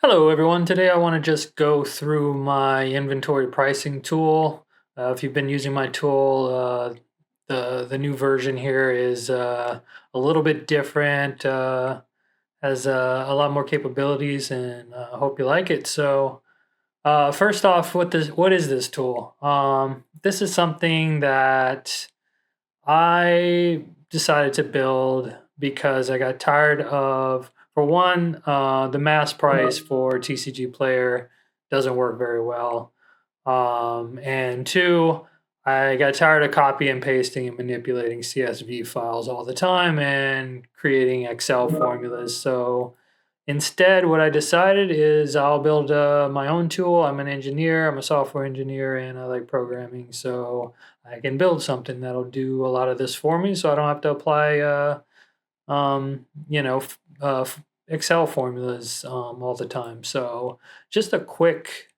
Hello everyone, today I want to just go through my inventory pricing tool. If you've been using my tool, the new version here is a little bit different, has a lot more capabilities, and I hope you like it. So first off, what is this tool? This is something that I decided to build because I got tired of, for one, the mass price for TCGplayer doesn't work very well. And two, I got tired of copy and pasting and manipulating CSV files all the time and creating Excel formulas. So instead, what I decided is I'll build my own tool. I'm an engineer, I'm a software engineer, and I like programming. So I can build something that'll do a lot of this for me so I don't have to apply, Excel formulas all the time. So just a quick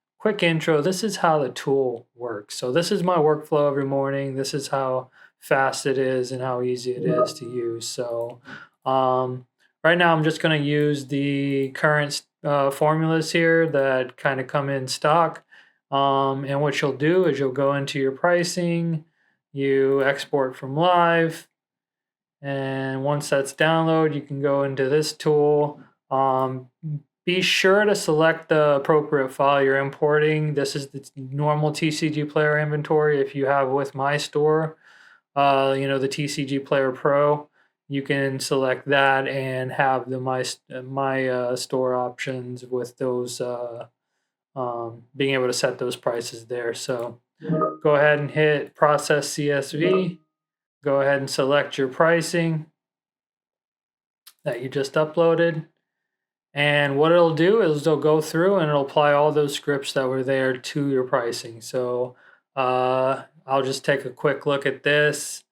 intro. This is how the tool works. So this is my workflow every morning. This is how fast it is and how easy it is to use. So um, right now I'm just going to use the current formulas here that kind of come in stock. And what you'll do is you'll go into your pricing, you export from live, and once that's downloaded, you can go into this tool. Be sure to select the appropriate file you're importing. This is the normal TCGplayer inventory. If you have with my store, the TCGplayer Pro, you can select that and have the my store options with those being able to set those prices there. So go ahead and hit Process CSV. Go ahead and select your pricing that you just uploaded. And what it'll do is it'll go through and it'll apply all those scripts that were there to your pricing. So I'll just take a quick look at this.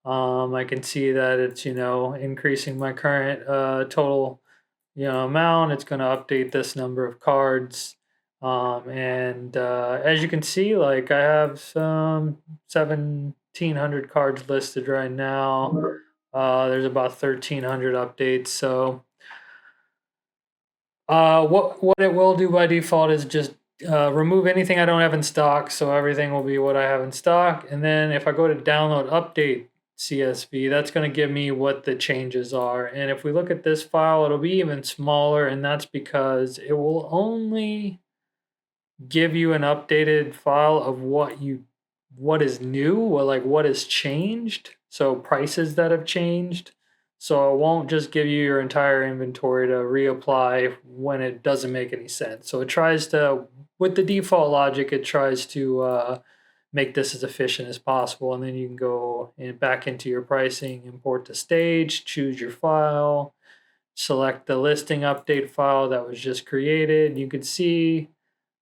I can see that it's, increasing my current total, amount. It's going to update this number of cards. And as you can see, like I have some 1,700 cards listed right now. There's about 1,300 updates. So what it will do by default is just remove anything I don't have in stock, so everything will be what I have in stock. And then if I go to download update CSV, that's going to give me what the changes are. And if we look at this file, it'll be even smaller, and that's because it will only give you an updated file of what is new, or like what has changed. So prices that have changed. So it won't just give you your entire inventory to reapply when it doesn't make any sense. So it tries to, with the default logic, it tries to make this as efficient as possible. And then you can go back into your pricing, import the stage, choose your file, select the listing update file that was just created. You can see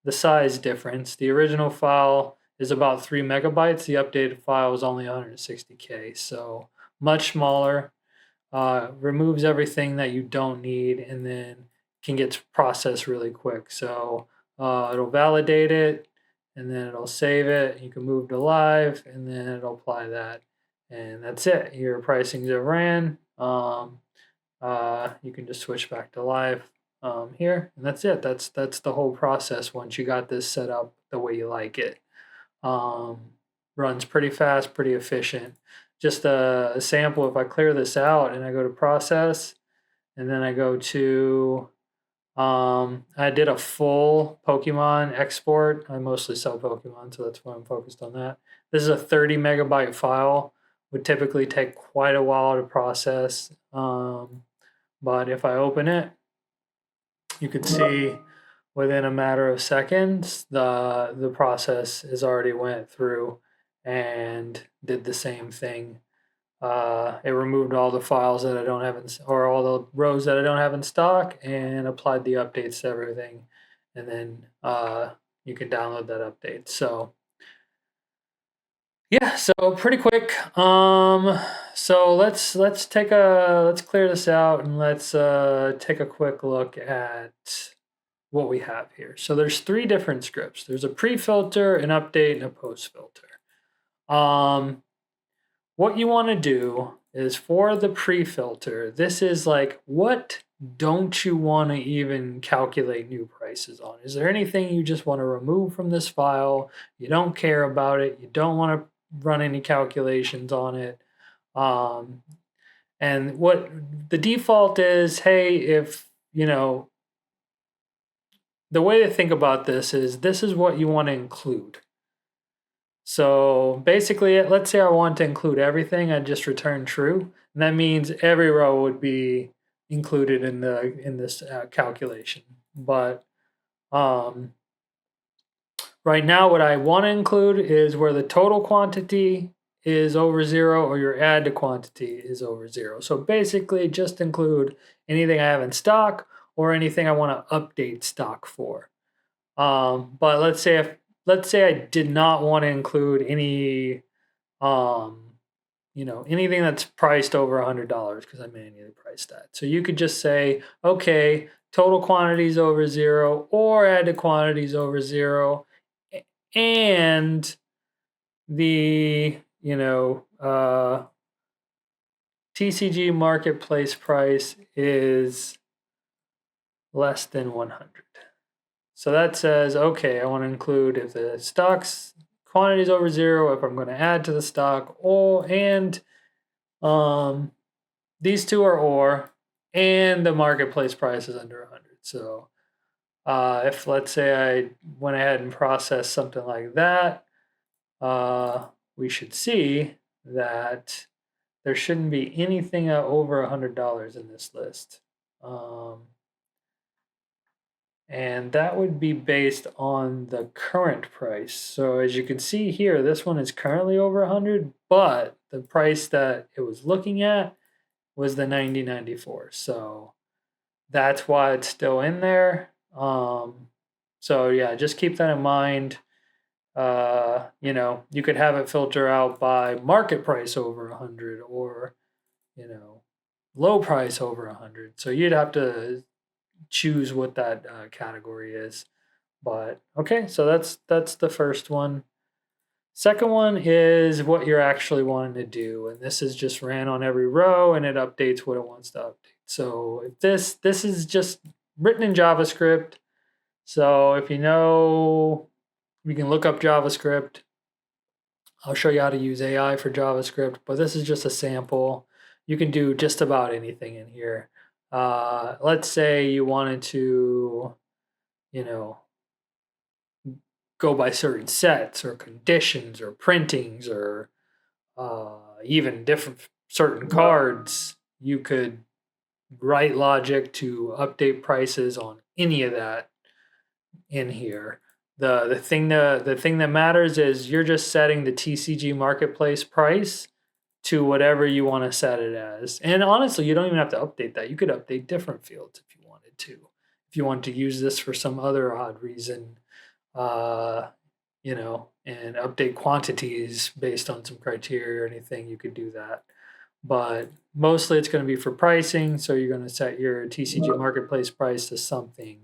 the size difference. The original file is about 3 megabytes. The updated file is only 160K. So much smaller. Removes everything that you don't need, and then can get processed really quick. So it'll validate it, and then it'll save it. You can move to live, and then it'll apply that, and that's it. Your pricings are ran. You can just switch back to live here, and that's it. That's the whole process once you got this set up the way you like it. Runs pretty fast, pretty efficient. Just a sample, if I clear this out and I go to process, and then I go to, I did a full Pokemon export. I mostly sell Pokemon, so that's why I'm focused on that. This is a 30 megabyte file, would typically take quite a while to process. But if I open it, you can see within a matter of seconds, the process has already went through and did the same thing. It removed all the files that I don't have or all the rows that I don't have in stock, and applied the updates to everything. And then you can download that update. So yeah, so pretty quick. So let's clear this out, and let's take a quick look at what we have here. So there's 3 different scripts. There's a pre-filter, an update, and a post-filter. What you want to do is, for the pre-filter, this is like, what don't you want to even calculate new prices? prices on? Is there anything you just want to remove from this file? You don't care about it. You don't want to run any calculations on it. And what the default is, hey, if, the way to think about this is what you want to include. So basically, let's say I want to include everything, I just return true. And that means every row would be included in this calculation. But right now, what I want to include is where the total quantity is over 0 or your add to quantity is over 0. So basically, just include anything I have in stock or anything I want to update stock for. But let's say I did not want to include any anything that's priced over $100 because I manually priced that. So you could just say, okay, total quantities over 0 or add to quantities over 0, and the TCG marketplace price is less than 100. So that says, okay, I want to include if the stock's quantity is over 0, if I'm going to add to the stock, and these two are or, and the marketplace price is under 100. So if, let's say, I went ahead and processed something like that, we should see that there shouldn't be anything over $100 in this list. And that would be based on the current price. So as you can see here, this one is currently over 100, but the price that it was looking at was the 90.94. So that's why it's still in there. So yeah, just keep that in mind. You could have it filter out by market price over 100 or, low price over 100. So you'd have to choose what that category is. But okay, so that's the first one. Second one is what you're actually wanting to do, and this is just ran on every row and it updates what it wants to update. So if this is just written in JavaScript. So if you can look up JavaScript. I'll show you how to use AI for JavaScript, but this is just a sample. You can do just about anything in here. Let's say you wanted to, go by certain sets or conditions or printings or even different certain cards. You could write logic to update prices on any of that in here. The thing that matters is you're just setting the TCG marketplace price to whatever you want to set it as. And honestly, you don't even have to update that. You could update different fields if you wanted to. If you want to use this for some other odd reason, and update quantities based on some criteria or anything, you could do that. But mostly it's going to be for pricing. So you're going to set your TCG marketplace price to something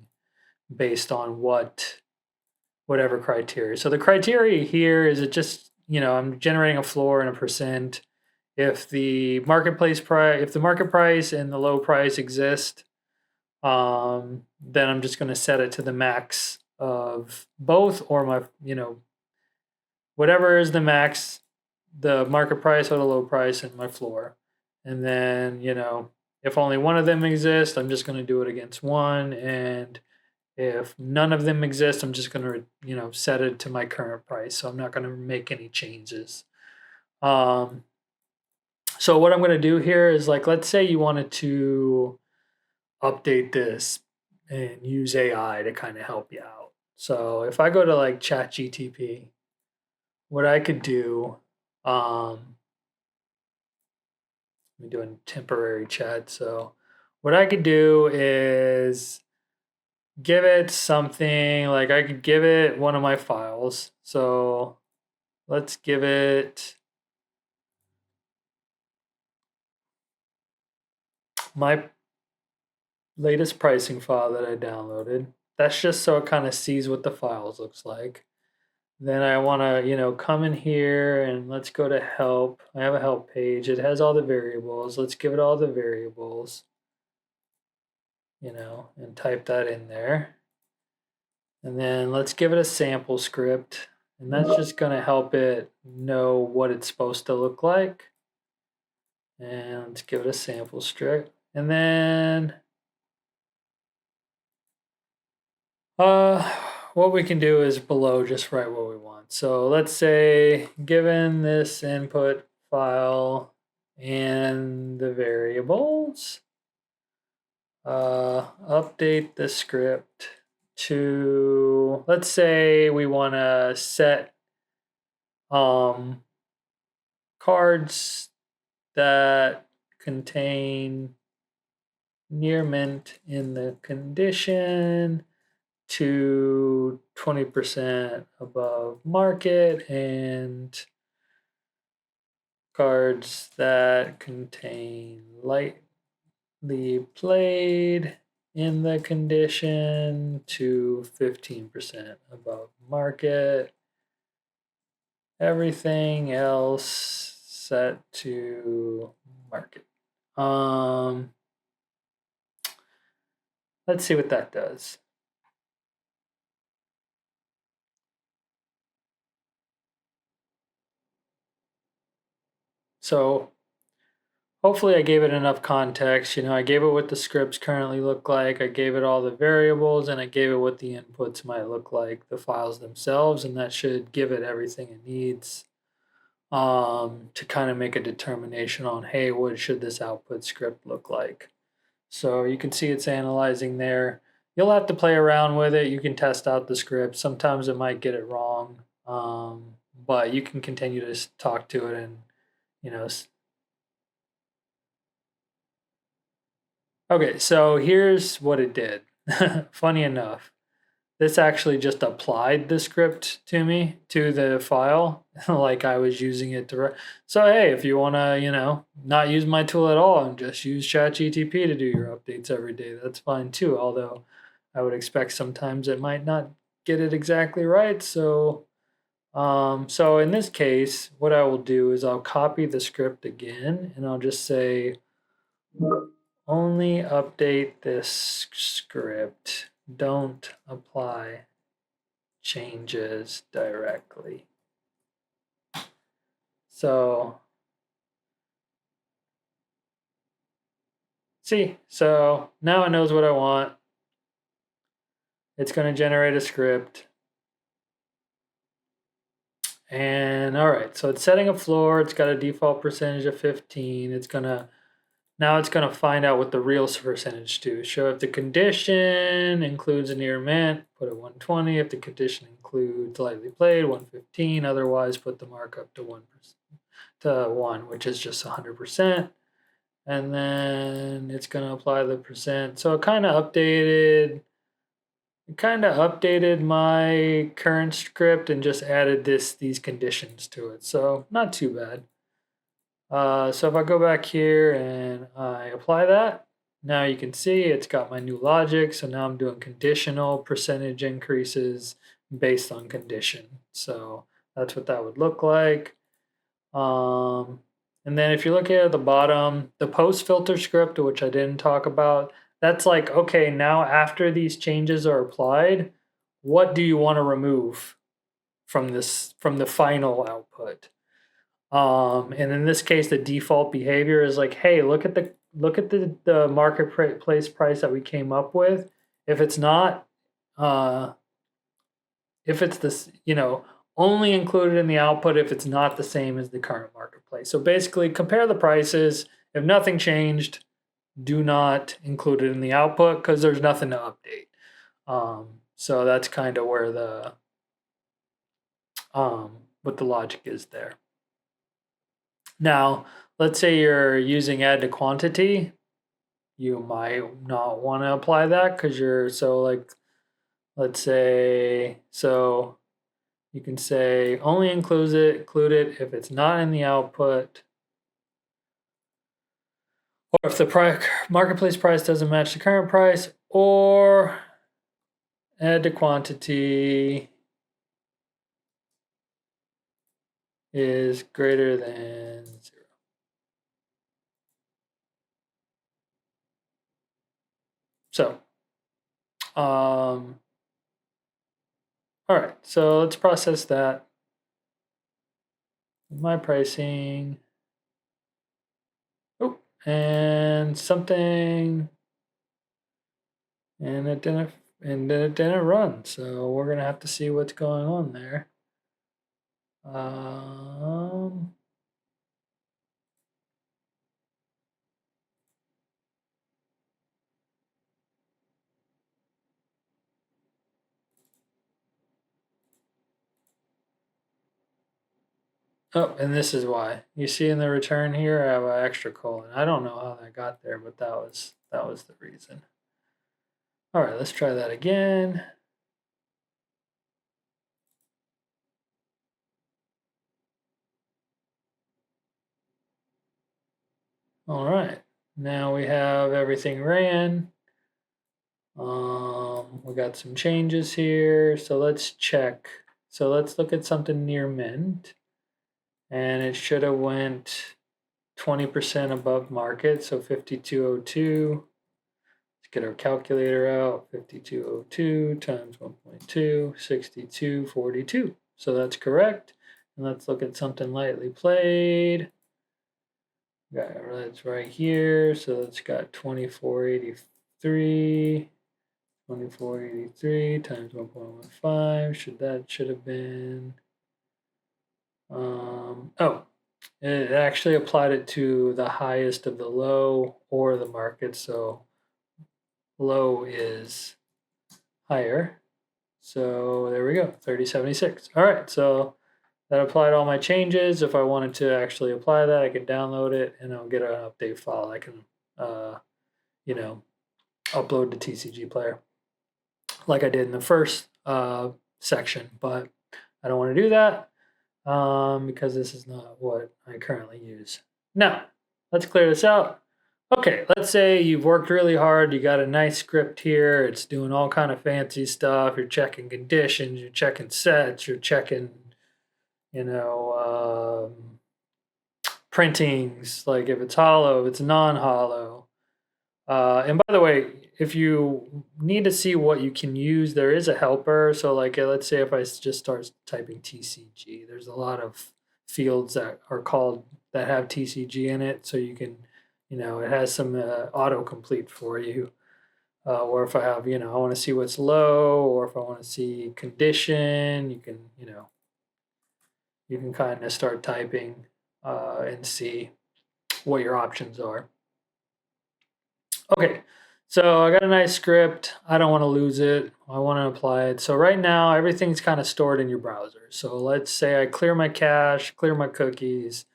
based on whatever criteria. So the criteria here is it just, I'm generating a floor and a percent. If the market price and the low price exist, then I'm just going to set it to the max of both, or my, whatever is the max, the market price or the low price, and my floor. And then, if only one of them exists, I'm just going to do it against one. And if none of them exist, I'm just going to, set it to my current price. So I'm not going to make any changes. So what I'm going to do here is, like, let's say you wanted to update this and use AI to kind of help you out. So if I go to like ChatGPT, what I could do, I'm doing temporary chat. So what I could do is give it something, like I could give it one of my files. So let's give it my latest pricing file that I downloaded. That's just so it kind of sees what the files looks like. Then I want to, come in here and let's go to help. I have a help page. It has all the variables. Let's give it all the variables, and type that in there. And then let's give it a sample script. And that's just going to help it know what it's supposed to look like. And let's give it a sample script. And then what we can do is below just write what we want. So let's say given this input file and the variables, update the script to, let's say we want to set cards that contain near mint in the condition to 20% above market, and cards that contain lightly played in the condition to 15% above market. Everything else set to market. Let's see what that does. So hopefully I gave it enough context. I gave it what the scripts currently look like. I gave it all the variables, and I gave it what the inputs might look like, the files themselves, and that should give it everything it needs to kind of make a determination on, hey, what should this output script look like? So you can see it's analyzing there. You'll have to play around with it. You can test out the script. Sometimes it might get it wrong, but you can continue to talk to it and, you know, okay, so here's what it did. Funny enough, this actually just applied the script to me, to the file, like I was using it to. So hey, if you want to, not use my tool at all and just use ChatGPT to do your updates every day, that's fine too. Although I would expect sometimes it might not get it exactly right. So in this case, what I will do is I'll copy the script again, and I'll just say only update this script. Don't apply changes directly. So, see, so now it knows what I want. It's going to generate a script. And all right, so it's setting a floor. It's got a default percentage of 15. Now it's going to find out what the real percentage to. So if the condition includes a near mint, put it 120. If the condition includes lightly played, 115. Otherwise, put the markup to 1%, to 1, which is just 100%. And then it's going to apply the percent. So it kind of updated my current script and just added these conditions to it. So not too bad. So if I go back here and I apply that, now you can see it's got my new logic. So now I'm doing conditional percentage increases based on condition. So that's what that would look like. And then if you look at the bottom, the post filter script, which I didn't talk about, that's like, okay, now after these changes are applied, what do you want to remove from the final output? And in this case, the default behavior is like, hey, look at the marketplace price that we came up with. If it's not, if it's this, only included in the output if it's not the same as the current marketplace. So basically, compare the prices. If nothing changed, do not include it in the output because there's nothing to update. So that's kind of where what the logic is there. Now, let's say you're using add to quantity. You might not want to apply that because let's say, so you can say only include it if it's not in the output, or if the marketplace price doesn't match the current price, or add to quantity is greater than 0. So, All right, so let's process that. My pricing. Oh, and something, and it didn't run. So we're gonna have to see what's going on there. Um, oh, and this is why. You see in the return here, I have an extra colon. I don't know how that got there, but that was the reason. All right, let's try that again. All right, now we have everything ran. We got some changes here, so let's check. So let's look at something near mint, and it should have went 20% above market, so 5202. Let's get our calculator out. 5202 times 1.2, 6242. So that's correct. And let's look at something lightly played. That's right here. So it's got 2483. 2483 times 1.15. Should have been oh, it actually applied it to the highest of the low or the market. So low is higher. So there we go, 3076. All right, so that applied all my changes. If I wanted to actually apply that, I can download it and I'll get an update file. I can, you know, upload to TCG Player like I did in the first section, but I don't want to do that because this is not what I currently use. Now, let's clear this out. Okay, let's say you've worked really hard. You got a nice script here. It's doing all kind of fancy stuff. You're checking conditions. You're checking sets. You're checking, you know, printings. Like if it's hollow, if it's non-hollow. And by the way, if you need to see what you can use, there is a helper. So like, let's say if I just start typing TCG, there's a lot of fields that are called that have TCG in it. So you can, it has some autocomplete for you. Or if I have, I want to see what's low, or if I want to see condition, you can kind of start typing and see what your options are. Okay, so I got a nice script. I don't want to lose it. I want to apply it. So right now, everything's kind of stored in your browser. So let's say I clear my cache, clear my cookies.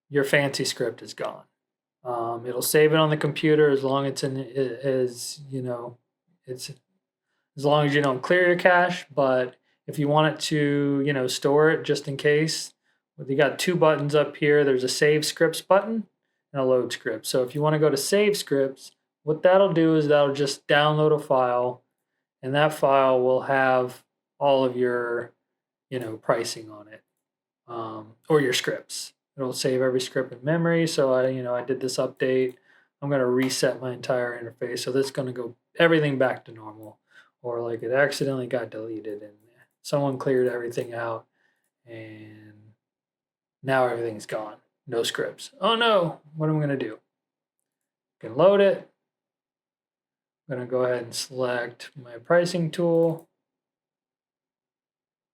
Your fancy script is gone. It'll save it on the computer as long as it's as long as you don't clear your cache. But if you want it to, store it just in case, you got two buttons up here. There's a save scripts button and a load script. So if you want to go to save scripts, what that'll do is that'll just download a file, and that file will have all of your, pricing on it, or your scripts. It'll save every script in memory. So I did this update. I'm going to reset my entire interface. So this is going to go everything back to normal, or like it accidentally got deleted and someone cleared everything out and now everything's gone. No scripts. Oh no, what am I going to do? I can load it. I'm going to go ahead and select my pricing tool,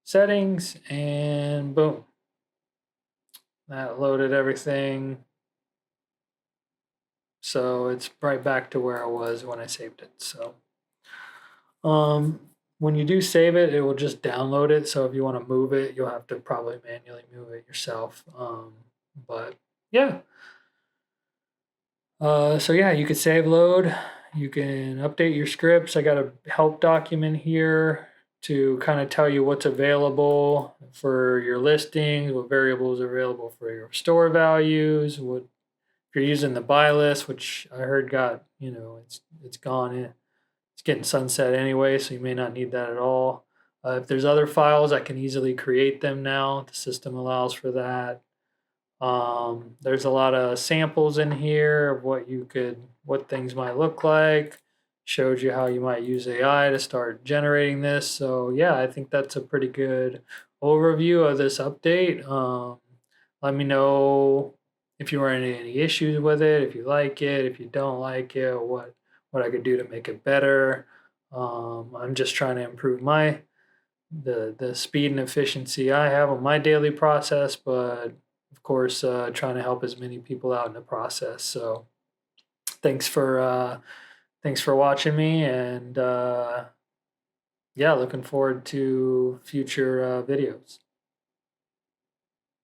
settings, and boom. That loaded everything. So it's right back to where I was when I saved it. So when you do save it, it will just download it. So if you want to move it, you'll have to probably manually move it yourself. But yeah. So yeah, you can save load. You can update your scripts. I got a help document here to kind of tell you what's available for your listings, what variables are available for your store values, what if you're using the buy list, which I heard got, it's gone in. It's getting sunset anyway, so you may not need that at all. If there's other files, I can easily create them now. The system allows for that. There's a lot of samples in here of what things might look like. showed you how you might use AI to start generating this. So yeah, I think that's a pretty good overview of this update. Let me know if you run into any issues with it, if you like it, if you don't like it, or what I could do to make it better. I'm just trying to improve the speed and efficiency I have on my daily process, but of course, trying to help as many people out in the process. So thanks for uh, thanks for watching me, and yeah, looking forward to future videos.